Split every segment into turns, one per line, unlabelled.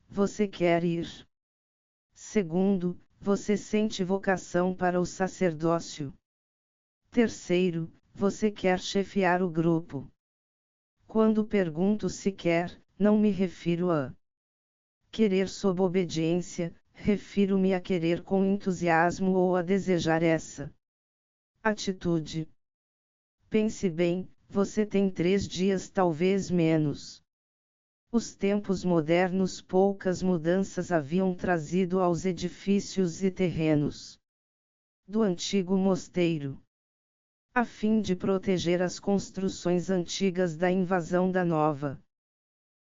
você quer ir. Segundo, você sente vocação para o sacerdócio. Terceiro, você quer chefiar o grupo. Quando pergunto se quer, não me refiro a querer sob obediência, refiro-me a querer com entusiasmo ou a desejar essa atitude. Pense bem, você tem 3 dias, talvez menos. Os tempos modernos poucas mudanças haviam trazido aos edifícios e terrenos do antigo mosteiro, a fim de proteger as construções antigas da invasão da nova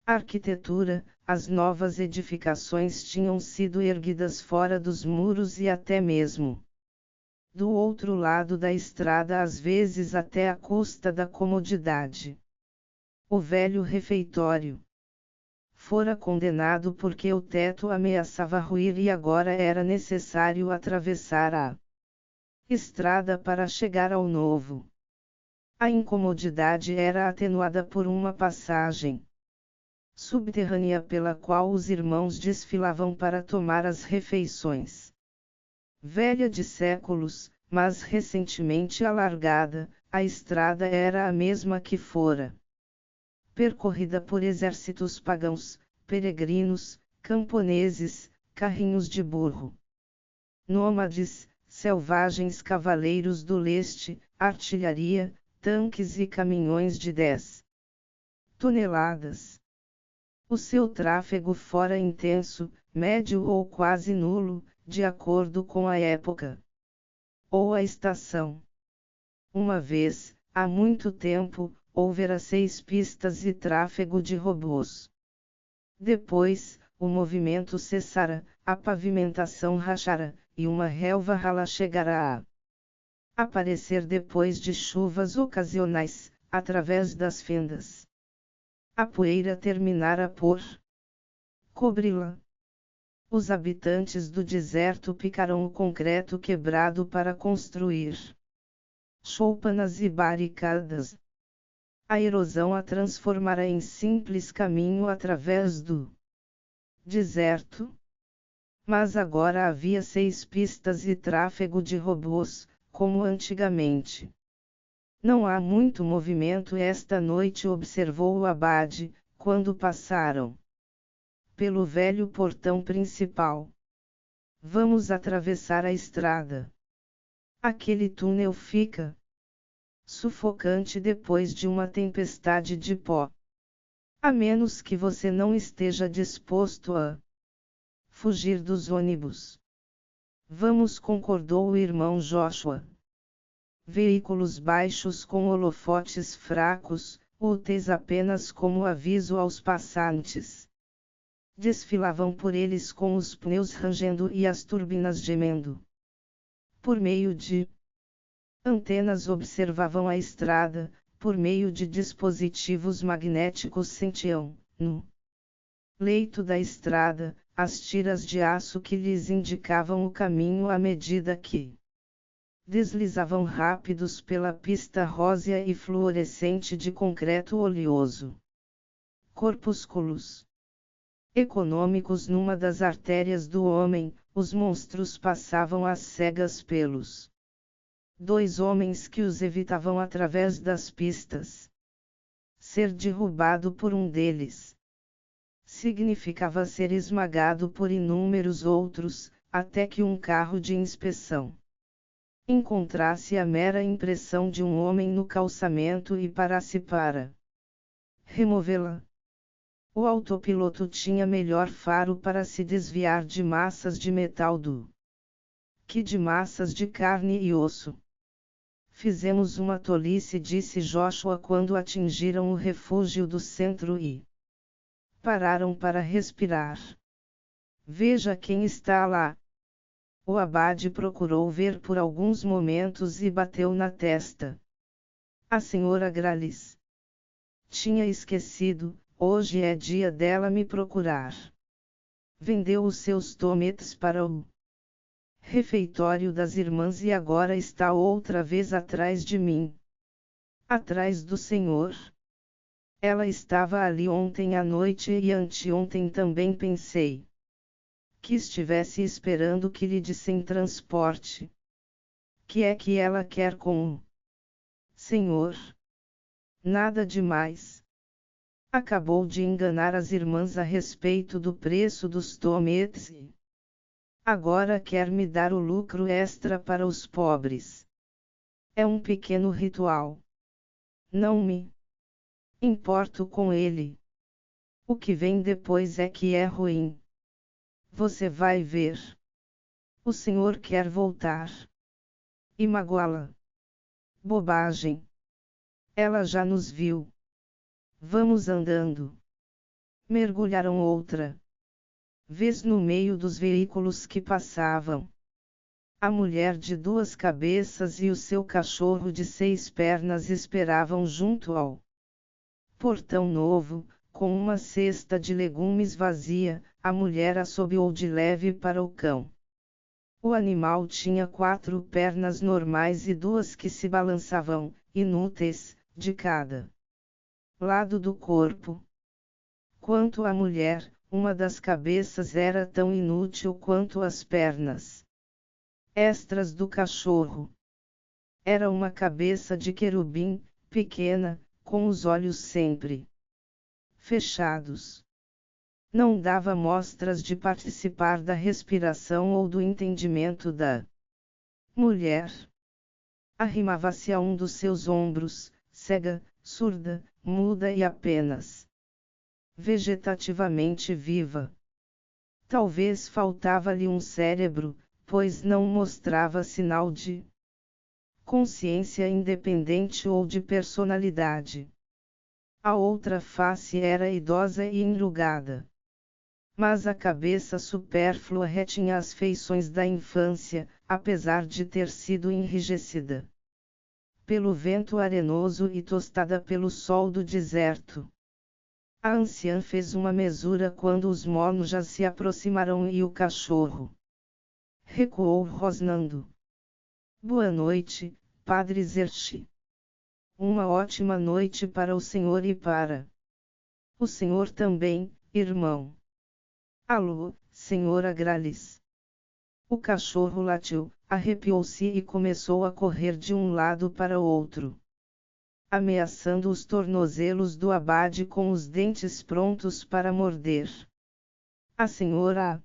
arquitetura. As novas edificações tinham sido erguidas fora dos muros e até mesmo do outro lado da estrada, às vezes até à custa da comodidade. O velho refeitório fora condenado porque o teto ameaçava ruir e agora era necessário atravessar a estrada para chegar ao novo. A incomodidade era atenuada por uma passagem subterrânea pela qual os irmãos desfilavam para tomar as refeições. Velha de séculos, mas recentemente alargada, a estrada era a mesma que fora percorrida por exércitos pagãos, peregrinos, camponeses, carrinhos de burro, nômades, selvagens cavaleiros do leste, artilharia, tanques e caminhões de 10 toneladas. O seu tráfego fora intenso, médio ou quase nulo, de acordo com a época ou a estação. Uma vez, há muito tempo, houvera 6 pistas e tráfego de robôs. Depois, o movimento cessara, a pavimentação rachara, e uma relva rala chegara a aparecer depois de chuvas ocasionais, através das fendas. A poeira terminara por cobri-la. Os habitantes do deserto picaram o concreto quebrado para construir choupanas e barricadas. A erosão a transformara em simples caminho através do deserto. Mas agora havia 6 pistas e tráfego de robôs, como antigamente. Não há muito movimento esta noite, observou o abade, quando passaram pelo velho portão principal. Vamos atravessar a estrada. Aquele túnel fica sufocante depois de uma tempestade de pó. A menos que você não esteja disposto a fugir dos ônibus. Vamos, concordou o irmão Joshua. Veículos baixos com holofotes fracos, úteis apenas como aviso aos passantes, desfilavam por eles com os pneus rangendo e as turbinas gemendo. Por meio de antenas observavam a estrada, por meio de dispositivos magnéticos sentiam, no leito da estrada, as tiras de aço que lhes indicavam o caminho à medida que deslizavam rápidos pela pista rósea e fluorescente de concreto oleoso. Corpúsculos econômicos numa das artérias do homem, os monstros passavam às cegas pelos 2 homens que os evitavam através das pistas. Ser derrubado por um deles significava ser esmagado por inúmeros outros, até que um carro de inspeção encontrasse a mera impressão de um homem no calçamento e parasse para removê-la. O autopiloto tinha melhor faro para se desviar de massas de metal que de massas de carne e osso. Fizemos uma tolice, disse Joshua quando atingiram o refúgio do centro e pararam para respirar. Veja quem está lá. O abade procurou ver por alguns momentos e bateu na testa. A senhora Gralis. Tinha esquecido, hoje é dia dela me procurar. Vendeu os seus tomates para o refeitório das irmãs e agora está outra vez atrás de mim. Atrás do senhor? Ela estava ali ontem à noite e anteontem também pensei que estivesse esperando que lhe dissem transporte. Que é que ela quer com o senhor? Nada demais. Acabou de enganar as irmãs a respeito do preço dos tomates e agora quer me dar o lucro extra para os pobres. É um pequeno ritual. Não me importo com ele. O que vem depois é que é ruim. Você vai ver. O senhor quer voltar e magoá-la. Bobagem. Ela já nos viu. Vamos andando. Mergulharam outra vez no meio dos veículos que passavam. A mulher de 2 cabeças e o seu cachorro de 6 pernas esperavam junto ao portão novo, com uma cesta de legumes vazia. A mulher assobiou de leve para o cão. O animal tinha 4 pernas normais e 2 que se balançavam, inúteis, de cada lado do corpo. Quanto à mulher, uma das cabeças era tão inútil quanto as pernas extras do cachorro. Era uma cabeça de querubim, pequena, com os olhos sempre fechados. Não dava mostras de participar da respiração ou do entendimento da mulher. Arrimava-se a um dos seus ombros, cega, surda, muda e apenas vegetativamente viva. Talvez faltava-lhe um cérebro, pois não mostrava sinal de consciência independente ou de personalidade. A outra face era idosa e enrugada. Mas a cabeça supérflua retinha as feições da infância, apesar de ter sido enrijecida pelo vento arenoso e tostada pelo sol do deserto. A anciã fez uma mesura quando os monjas se aproximaram e o cachorro recuou rosnando. Boa noite, Padre Zerchi. Uma ótima noite para o senhor e para o senhor também, irmão. Alô, senhora Gralis. O cachorro latiu, arrepiou-se e começou a correr de um lado para o outro, ameaçando os tornozelos do abade com os dentes prontos para morder. A senhora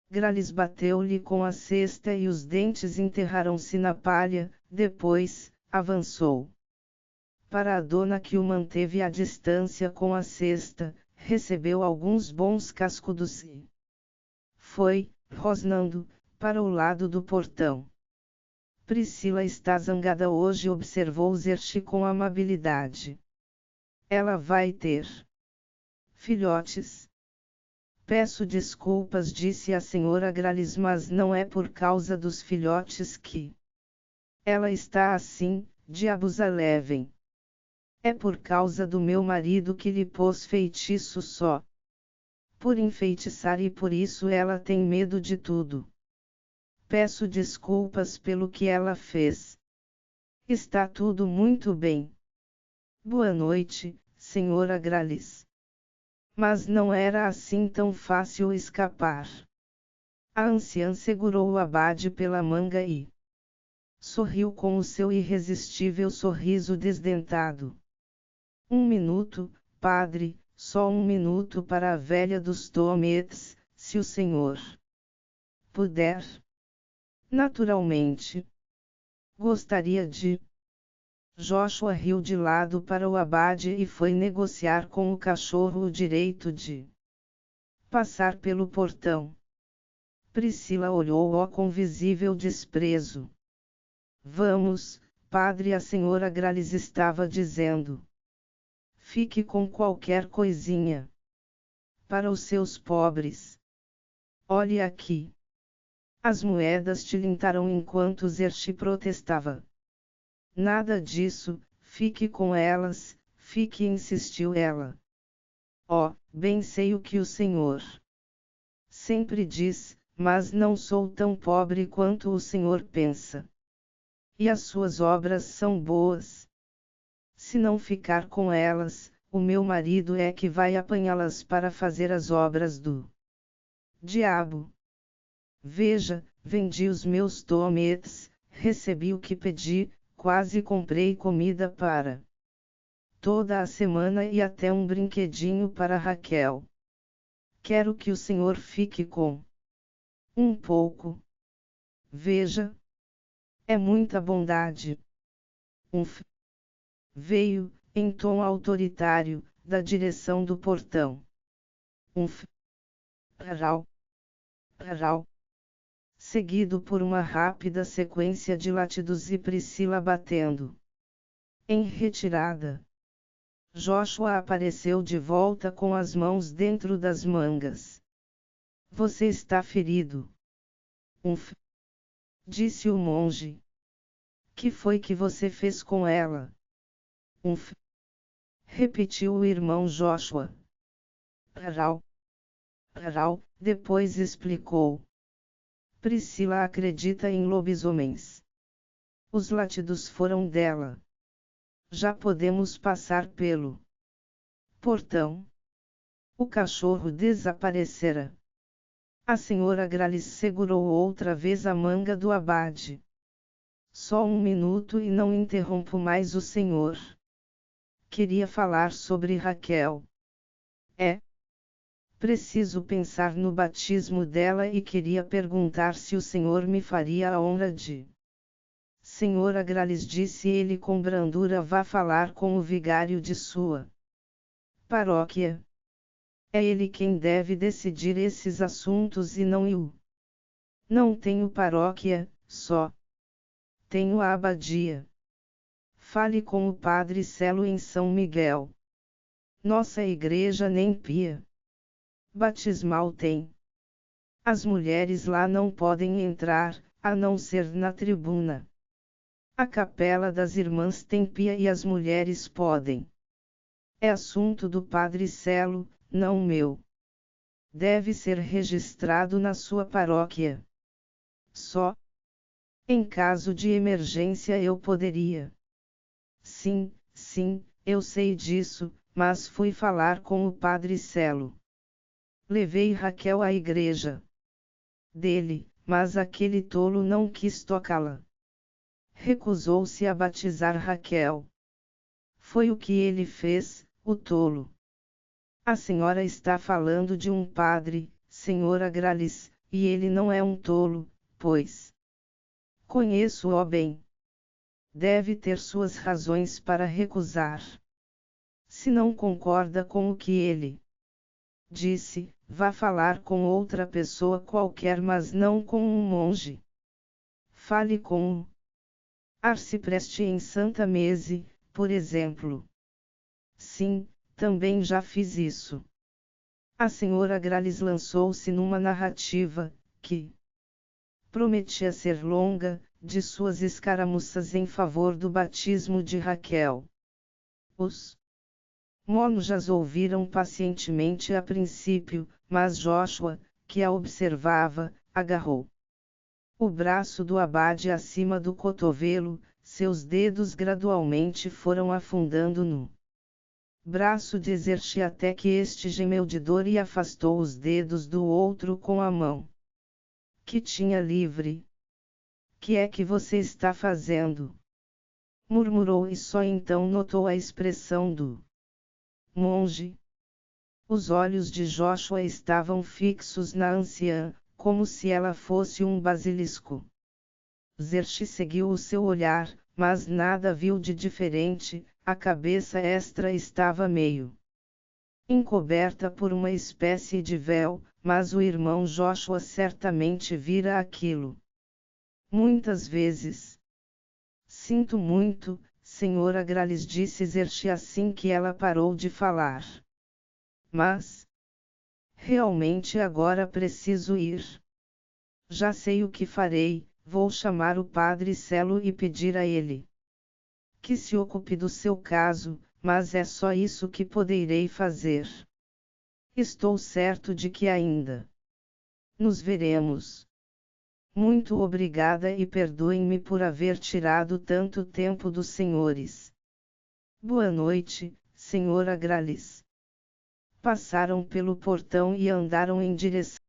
Gralis bateu-lhe com a cesta e os dentes enterraram-se na palha. Depois, avançou para a dona, que o manteve à distância com a cesta, recebeu alguns bons cascudos e foi, rosnando, para o lado do portão. Priscila está zangada hoje, observou Zerchi com amabilidade. Ela vai ter filhotes. Peço desculpas, disse a senhora Gralis, mas não é por causa dos filhotes que ela está assim, diabos a levem. É por causa do meu marido, que lhe pôs feitiço só por enfeitiçar, e por isso ela tem medo de tudo. Peço desculpas pelo que ela fez. Está tudo muito bem. Boa noite, senhora Gralis. Mas não era assim tão fácil escapar. A anciã segurou o abade pela manga e sorriu com o seu irresistível sorriso desdentado. 1 minuto, padre, só 1 minuto para a velha dos tomates, se o senhor puder. Naturalmente. Gostaria de. Joshua riu de lado para o abade e foi negociar com o cachorro o direito de passar pelo portão. Priscila olhou-o com visível desprezo. Vamos, padre, a senhora Gralis estava dizendo. Fique com qualquer coisinha para os seus pobres. Olhe aqui. As moedas tilintaram enquanto Zerchi protestava. Nada disso, fique com elas, fique, insistiu ela. Oh, bem sei o que o senhor sempre diz, mas não sou tão pobre quanto o senhor pensa. E as suas obras são boas. Se não ficar com elas, o meu marido é que vai apanhá-las para fazer as obras do diabo. Veja, vendi os meus tomates, recebi o que pedi, quase comprei comida para toda a semana e até um brinquedinho para Raquel. Quero que o senhor fique com um pouco. Veja. É muita bondade. Veio, em tom autoritário, da direção do portão. Rau. Rau. Seguido por uma rápida sequência de latidos e Priscila batendo em retirada. Joshua apareceu de volta com as mãos dentro das mangas. Você está ferido. Disse o monge. Que foi que você fez com ela? Repetiu o irmão Joshua. Rau. Rau, depois explicou. Priscila acredita em lobisomens. Os latidos foram dela. Já podemos passar pelo portão. O cachorro desaparecera. A senhora Gralis segurou outra vez a manga do abade. Só um minuto e não interrompo mais o senhor. Queria falar sobre Raquel. Preciso pensar no batismo dela e queria perguntar se o senhor me faria a honra de. Senhora Gralis, disse ele com brandura, vá falar com o vigário de sua paróquia. É ele quem deve decidir esses assuntos e não eu. Não tenho paróquia, só tenho a abadia. Fale com o padre Celo em São Miguel. Nossa igreja nem pia batismal tem. As mulheres lá não podem entrar, a não ser na tribuna. A capela das irmãs tem pia e as mulheres podem. É assunto do padre Celo, não meu. Deve ser registrado na sua paróquia. Só em caso de emergência eu poderia. Sim, eu sei disso, mas fui falar com o padre Celo. Levei Raquel à igreja dele, mas aquele tolo não quis tocá-la. Recusou-se a batizar Raquel. Foi o que ele fez, o tolo. A senhora está falando de um padre, senhora Gralis, e ele não é um tolo, pois conheço-o bem. Deve ter suas razões para recusar. Se não concorda com o que ele disse, vá falar com outra pessoa qualquer, mas não com um monge. Fale com um arcipreste em Santa Mese, por exemplo. Sim, também já fiz isso. A senhora Gralis lançou-se numa narrativa, que prometia ser longa, de suas escaramuças em favor do batismo de Raquel. Os monjas ouviram pacientemente a princípio, mas Joshua, que a observava, agarrou o braço do abade acima do cotovelo, seus dedos gradualmente foram afundando no braço de Xerxes até que este gemeu de dor e afastou os dedos do outro com a mão que tinha livre. Que é que você está fazendo? Murmurou e só então notou a expressão do monge. Os olhos de Joshua estavam fixos na anciã, como se ela fosse um basilisco. Xerxes seguiu o seu olhar, mas nada viu de diferente, a cabeça extra estava meio encoberta por uma espécie de véu, mas o irmão Joshua certamente vira aquilo muitas vezes. Sinto muito, senhora Gralis, disse Xerxes assim que ela parou de falar. Mas realmente agora preciso ir. Já sei o que farei, vou chamar o padre Celo e pedir a ele que se ocupe do seu caso, mas é só isso que poderei fazer. Estou certo de que ainda nos veremos. Muito obrigada e perdoem-me por haver tirado tanto tempo dos senhores. Boa noite, Sra. Gralles. Passaram pelo portão e andaram em direção